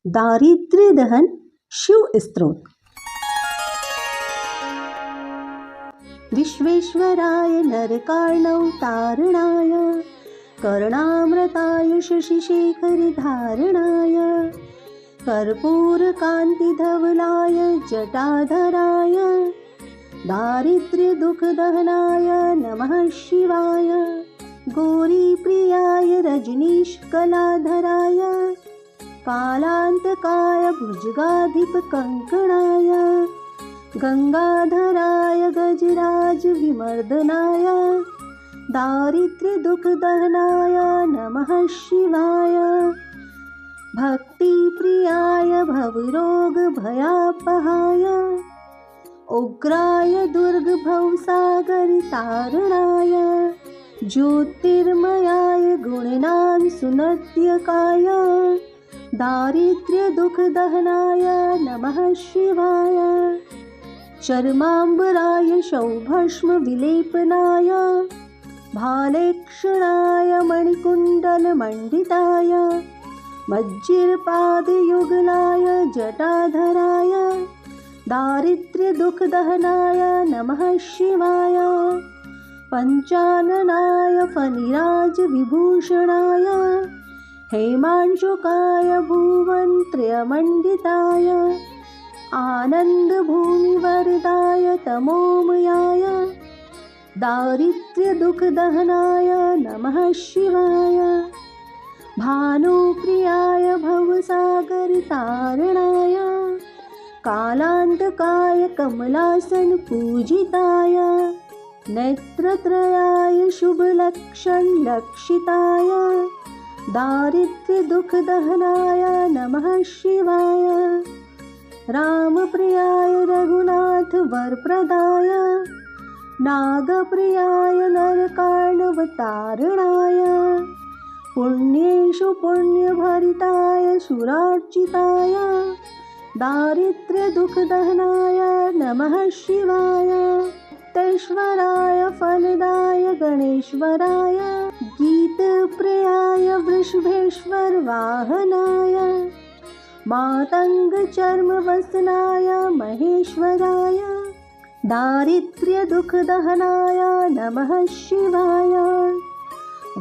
दारिद्र्य दहन शिव स्तोत्र। विश्वेश्वराय नरकार्णव तारणाय कर्णामृताय शशिशेखरधारणाय कर्पूरकान्तिधवलाय जटाधराय दारिद्र्यदुःखदहनाय नमः शिवाय गौरीप्रियाय रजनीशकलाधराय कालान्तकाय भुजगाधिपकङ्कणाय गंगाधराय गजराजविमर्दनाय दारिद्र्यदुःखदहनाय नमः शिवाय भक्तिप्रियाय भवरोगभयापहाय उग्राय दुर्गभवसागरतारणाय ज्योतिर्मयाय गुणनां सुनद्यकाय दारिद्र्यदुःखदहनाय नमः शिवाय चर्माम्बराय शौभस्मविलेपनाय भालेक्षणाय मणिकुण्डलमण्डिताय मज्जिरपादयुगलाय जटाधराय दारिद्र्यदुःखदहनाय नमः शिवाय पञ्चाननाय फणिराजविभूषणाय हेमांशुकाय भुवनत्रयमण्डिताय आनन्दभूमिवरदाय तमोमयाय दारिद्र्यदुःखदहनाय नमः शिवाय भानुप्रियाय भवसागरतारणाय कालान्तकाय कमलासनपूजिताय नेत्रत्रयाय शुभलक्षणलक्षिताय दारिद्र्यदुःखदहनाय नमः शिवाय रामप्रियाय रघुनाथवरप्रदाय नागप्रियाय नरकार्णवतारणाय पुण्येषु पुण्यभरिताय सुरार्चिताय दारिद्र्यदुःखदहनाय नमः शिवाय मुक्तेश्वराय फलदाय गणेश्वराय गीतप्रियाय वृषभेश्वर वाहनाय मातङ्गचर्मवसनाय महेश्वराय दारिद्र्यदुःखदहनाय नमः शिवाय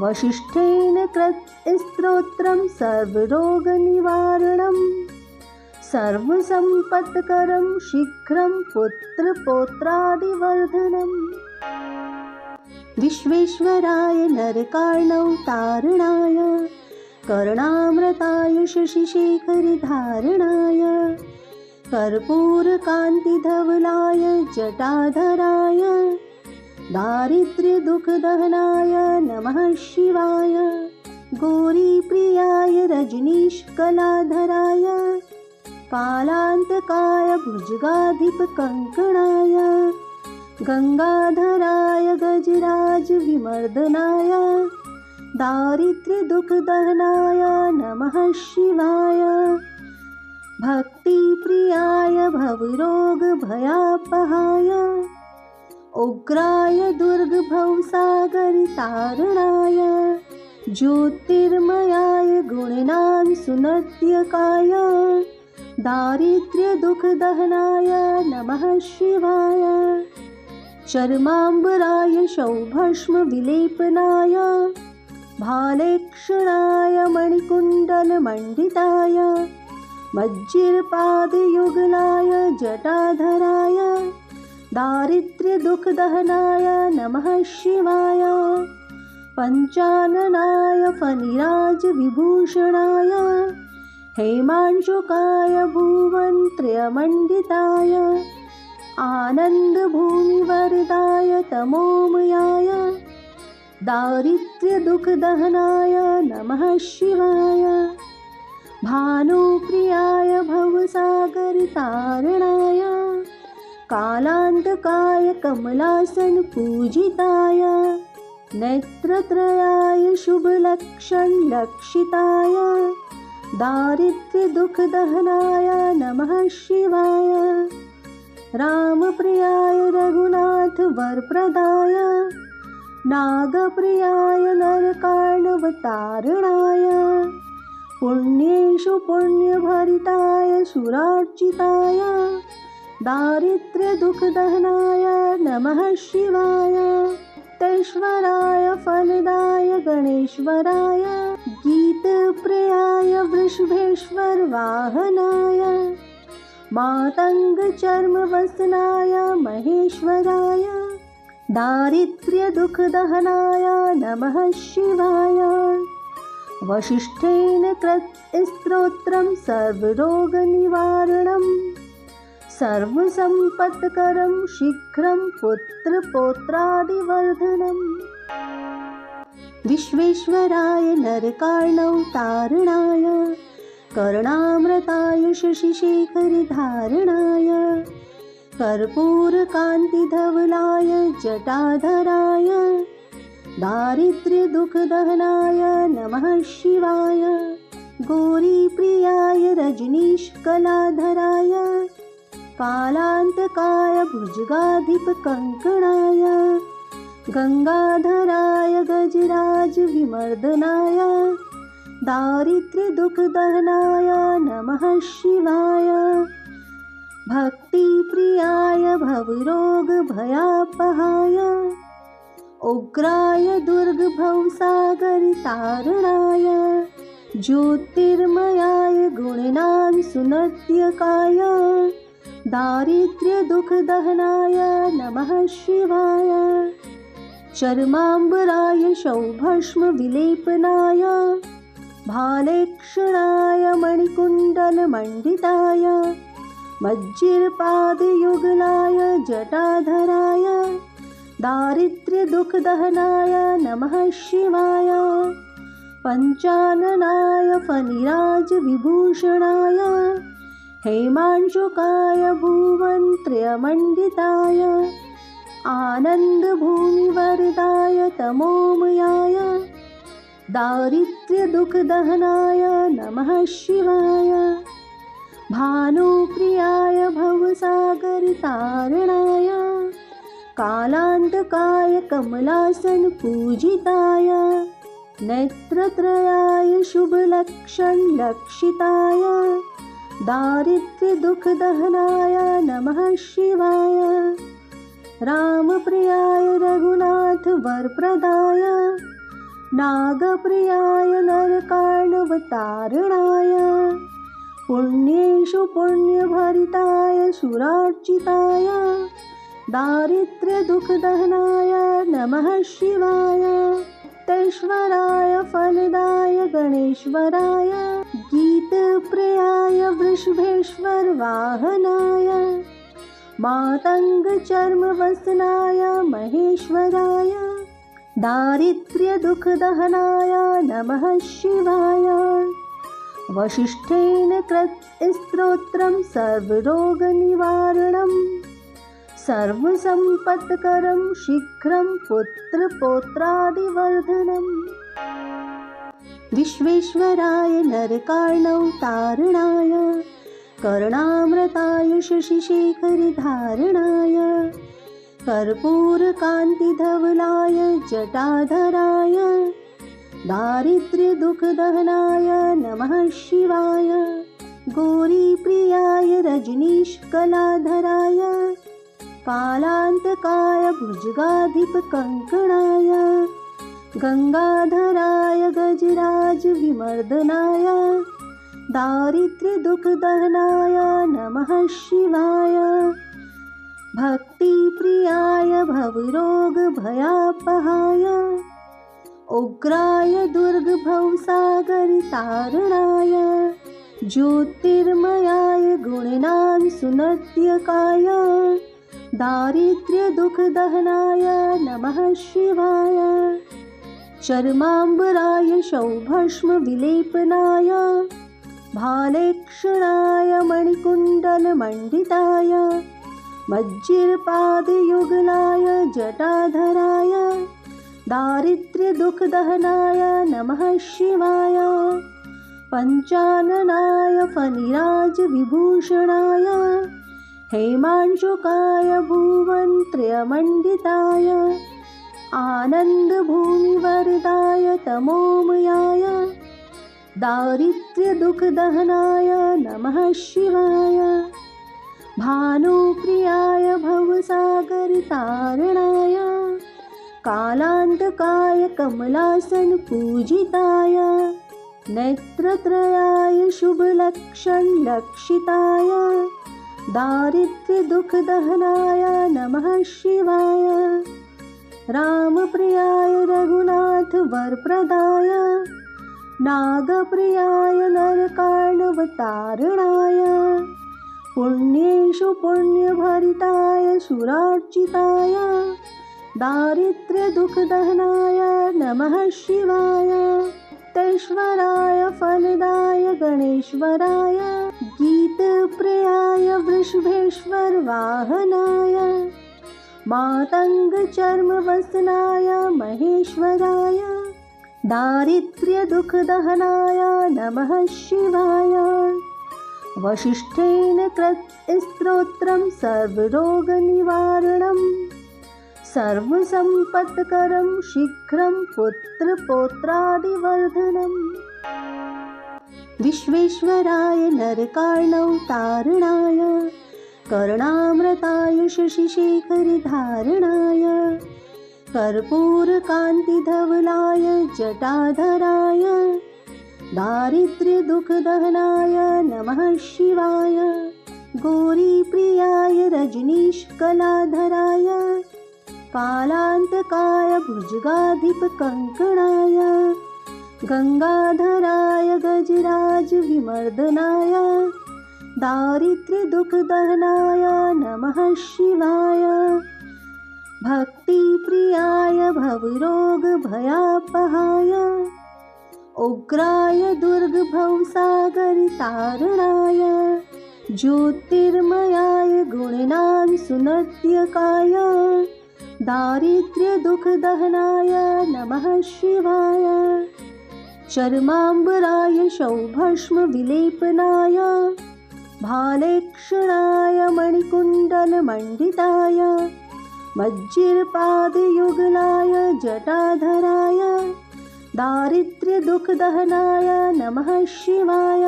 वसिष्ठेन कृतस्तोत्रं सर्वरोगनिवारणं सर्वसम्पत्करं शीघ्रं पुत्रपौत्रादिवर्धनम् विश्वेश्वराय नरकार्णव तारणाय कर्णामृताय शशिशेखरधारणाय कर्पूरकान्तिधवलाय जटाधराय दारिद्र्यदुःखदहनाय नमः शिवाय गौरीप्रियाय रजनीशकलाधराय कालान्तकाय भुजगाधिपकङ्कणाय गंगाधराय गजराजविमर्दनाय दारिद्र्यदुःखदहनाय नमः शिवाय भक्तिप्रियाय भवरोगभयापहाय उग्राय दुर्गभवसागरतारणाय ज्योतिर्मयाय गुणनां सुनद्यकाय दारिद्र्यदुःखदहनाय नमः शिवाय चर्माम्बराय शौभस्मविलेपनाय भालेक्षणाय मणिकुण्डलमण्डिताय मज्जिरपादयुगलाय जटाधराय दारिद्र्यदुःखदहनाय नमः शिवाय पञ्चाननाय फणिराजविभूषणाय हेमांशुकाय भुवनत्रयमण्डिताय आनन्दभूमिवरदाय तमोमयाय दारिद्र्यदुःखदहनाय नमः शिवाय भानुप्रियाय भवसागरतारणाय कालान्तकाय कमलासनपूजिताय नेत्रत्रयाय शुभलक्षणलक्षिताय दारिद्र्यदुःखदहनाय नमः शिवाय रामप्रियाय रघुनाथवरप्रदाय नागप्रियाय नरकार्णवतारणाय पुण्येषु पुण्यभरिताय सुरार्चिताय दारिद्र्यदुःखदहनाय नमः शिवाय। तेश्वराय फलदाय गणेश्वराय गीतप्रियाय वृषभेश्वर वाहनाय मातङ्गचर्मवसनाय महेश्वराय दारिद्र्यदुःखदहनाय नमः शिवाय। वसिष्ठेन कृतं स्तोत्रं सर्वरोगनिवारणं सर्वसम्पत्करं शीघ्रं पुत्रपौत्रादिवर्धनम्। विश्वेश्वराय नरकार्णव तारणाय कर्णामृताय शशिशेखरधारणाय कर्पूरकान्तिधवलाय जटाधराय दारिद्र्यदुःखदहनाय नमः शिवाय। गौरीप्रियाय रजनीशकलाधराय कालान्तकाय भुजगाधिपकङ्कणाय गंगाधराय गजराजविमर्दनाय दारिद्र्यदुःखदहनाय नमः शिवाय। भक्तिप्रियाय भवरोगभयापहाय उग्राय दुर्गभवसागरतारणाय ज्योतिर्मयाय गुणनां सुनर्त्यकाय दारिद्र्यदुःखदहनाय नमः शिवाय। चर्माम्बराय सौभस्मविलेपनाय भालेक्षणाय मणिकुण्डलमण्डिताय मज्जिरपादयुगलाय जटाधराय दारिद्र्यदुःखदहनाय नमः शिवाय। पञ्चाननाय फणिराजविभूषणाय हेमांशुकाय भुवनत्रयमण्डिताय आनन्दभूमिवरदाय तमोमयाय दारिद्र्यदुःखदहनाय नमः शिवाय। भानुप्रियाय भवसागरतारणाय कालान्तकाय कमलासनपूजिताय नेत्रत्रयाय शुभलक्षणलक्षिताय दारिद्र्यदुःखदहनाय नमः शिवाय। रामप्रियाय रघुनाथवरप्रदाय नागप्रियाय नरकार्णवतारणाय पुण्येषु पुण्यभरिताय सुरार्चिताय दारिद्र्यदुःखदहनाय नमः शिवाय। तेश्वराय फलदाय गणेश्वराय गीतप्रियाय वृषभेश्वर वाहनाय मातङ्गचर्मवसनाय महेश्वराय दारिद्र्यदुःखदहनाय नमः शिवाय। वसिष्ठेन कृतं स्तोत्रं सर्वरोगनिवारणं सर्वसम्पत्करं शीघ्रं पुत्रपौत्रादिवर्धनम्। विश्वेश्वराय नरकार्णव तारणाय कर्णामृताय शशिशेखरधारणाय कर्पूरकान्तिधवलाय जटाधराय दारिद्र्यदुःखदहनाय नमः शिवाय। गौरीप्रियाय रजनीशकलाधराय कालान्तकाय भुजगाधिपकङ्कणाय गंगाधराय गजराजविमर्दनाय दारिद्र्यदुःखदहनाय नमः शिवाय। भक्तिप्रियाय भवरोगभयापहाय उग्राय दुर्गभवसागरतारणाय ज्योतिर्मयाय गुणनां सुनर्त्यकाय दारिद्र्यदुःखदहनाय नमः शिवाय। चर्माम्बराय सौभस्मविलेपनाय भालेक्षणाय मणिकुण्डलमण्डिताय मज्जिरपादयुगलाय जटाधराय दारिद्र्यदुःखदहनाय नमः शिवाय। पञ्चाननाय फणिराजविभूषणाय हेमांशुकाय भुवनत्रयमण्डिताय आनन्दभूमिवरदाय तमोमयाय दारिद्र्यदुःखदहनाय नमः शिवाय। भानुप्रियाय भवसागरतारणाय कालान्तकाय कमलासनपूजिताय नेत्रत्रयाय शुभलक्षणलक्षिताय दारिद्र्यदुःखदहनाय नमः शिवाय। रामप्रियाय रघुनाथवरप्रदाय नागप्रियाय नरकार्णवतारणाय पुण्येषु पुण्यभरिताय सुरार्चिताय दारिद्र्यदुःखदहनाय नमः शिवाय। मुक्तेश्वराय फलदाय गणेश्वराय गीतप्रियाय वृषभेश्वर वाहनाय मातङ्गचर्मवसनाय महेश्वराय दारिद्र्यदुःखदहनाय नमः शिवाय। वसिष्ठेन कृतस्तोत्रं सर्वरोगनिवारणं सर्वसम्पत्करं शीघ्रं पुत्रपौत्रादिवर्धनम्। विश्वेश्वराय नरकार्णवतारणाय कर्णामृताय शशिशेखरधारणाय कर्पूरकान्तिधवलाय जटाधराय दारिद्र्यदुःखदहनाय नमः शिवाय। गौरीप्रियाय रजनीशकलाधराय कालान्तकाय भुजगाधिपकङ्कणाय गंगाधराय गजराजविमर्दनाय दारिद्र्यदुःखदहनाय नमः शिवाय। भक्तिप्रियाय भवरोगभयापहाय उग्राय दुर्गभवसागरतारणाय ज्योतिर्मयाय गुणनां सुनद्यकाय दारिद्र्यदुःखदहनाय नमः शिवाय। चर्माम्बराय सौभस्मविलेपनाय भालेक्षणाय मणिकुण्डलमण्डिताय मज्जिरपादयुगलाय जटाधराय दारिद्र्यदुःखदहनाय नमः शिवाय।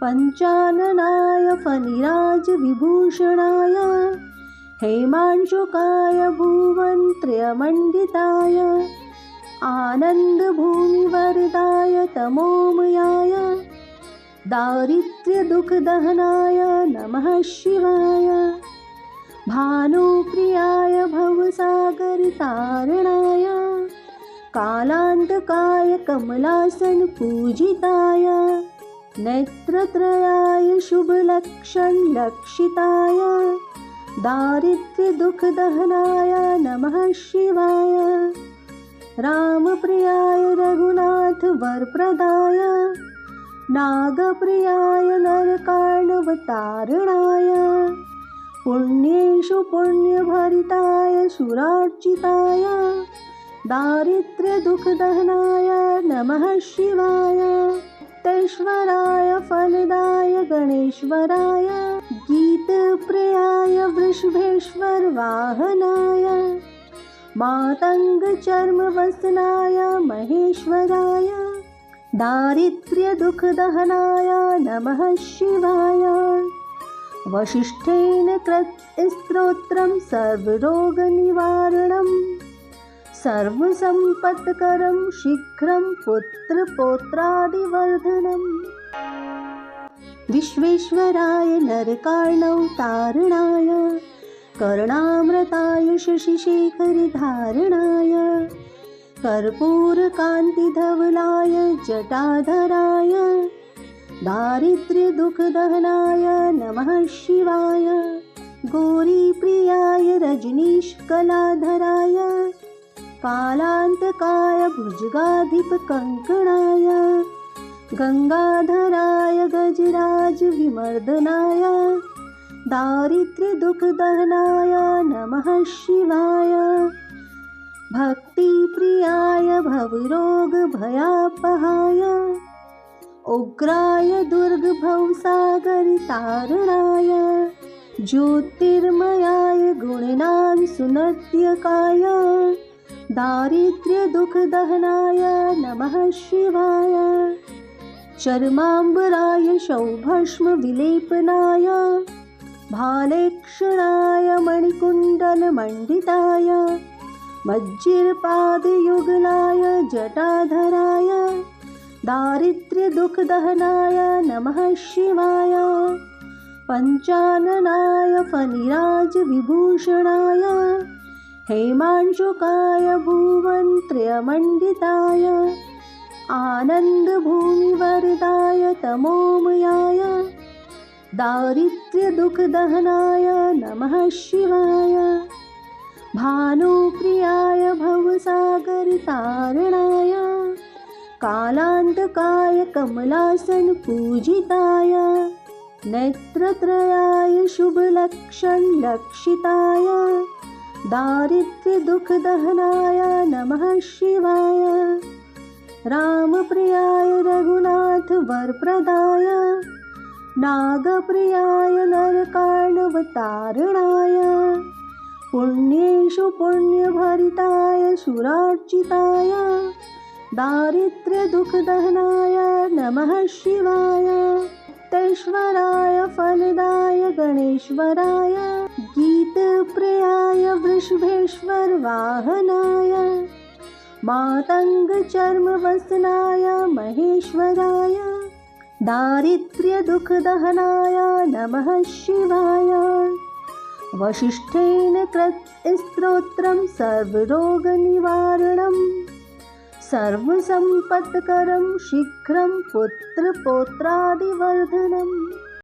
पञ्चाननाय फणिराजविभूषणाय हेमांशुकाय भुवनत्रयमण्डिताय आनन्दभूमिवरदाय तमोमयाय दारिद्र्यदुःखदहनाय नमः शिवाय। भानुप्रियाय भवसागरतारणाय कालान्तकाय कमलासनपूजिताय नेत्रत्रयाय शुभलक्षणलक्षिताय दारिद्र्यदुःखदहनाय नमः शिवाय। रामप्रियाय रघुनाथवरप्रदाय नागप्रियाय नरकार्णवतारणाय पुण्येषु पुण्यभरिताय सुरार्चिताय दारिद्र्यदुःखदहनाय नमः शिवाय। मुक्तेश्वराय फलदाय गणेश्वराय गीतप्रियाय वृषभेश्वर वाहनाय मातङ्गचर्मवसनाय महेश्वराय दारिद्र्यदुःखदहनाय नमः शिवाय। वसिष्ठेन कृतस्तोत्रं सर्वरोगनिवारणं सर्वसम्पत्करं शीघ्रं पुत्रपौत्रादिवर्धनम्। विश्वेश्वराय नरकार्णवतारणाय कर्णामृताय शशिशेखरधारणाय कर्पूरकान्तिधवलाय जटाधराय दारिद्र्यदुःखदहनाय नमः शिवाय। गौरीप्रियाय रजनीशकलाधराय कालान्तकाय भुजगाधिपकङ्कणाय गंगाधराय गजराजविमर्दनाय दारिद्र्यदुःखदहनाय नमः शिवाय। भक्तिप्रियाय भवरोगभयापहाय उग्राय दुर्गभवसागरतारणाय ज्योतिर्मयाय गुणनां सुनद्यकाय दारिद्र्यदुःखदहनाय नमः शिवाय। चर्माम्बराय शौभस्मविलेपनाय भालेक्षणाय मणिकुण्डलमण्डिताय मज्जिरपादयुगलाय जटाधराय दारिद्र्यदुःखदहनाय नमः शिवाय पञ्चाननाय फणिराजविभूषणाय हेमांशुकाय भुवनत्रयमण्डिताय आनन्दभूमिवरदाय तमोमयाय दारिद्र्यदुःखदहनाय नमः शिवाय भानुप्रियाय भवसागरतारणाय कालान्तकाय कमलासनपूजिताय नेत्रत्रयाय शुभलक्षणलक्षिताय दारिद्र्यदुःखदहनाय नमः शिवाय रामप्रियाय रघुनाथवरप्रदाय नागप्रियाय नरकार्णवतारणाय पुण्येषु पुण्यभरिताय सुरार्चिताय दारिद्र्यदुःखदहनाय नमः शिवाय तेश्वराय फलदाय गणेश्वराय गीतप्रियाय वृषभेश्वर वाहनाय मातङ्गचर्मवसनाय महेश्वराय दारिद्र्यदुःखदहनाय नमः शिवाय वसिष्ठेन कृतस्तोत्रं सर्वरोगनिवारणं सर्वसम्पत्करं शीघ्रं पुत्रपौत्रादिवर्धनम्।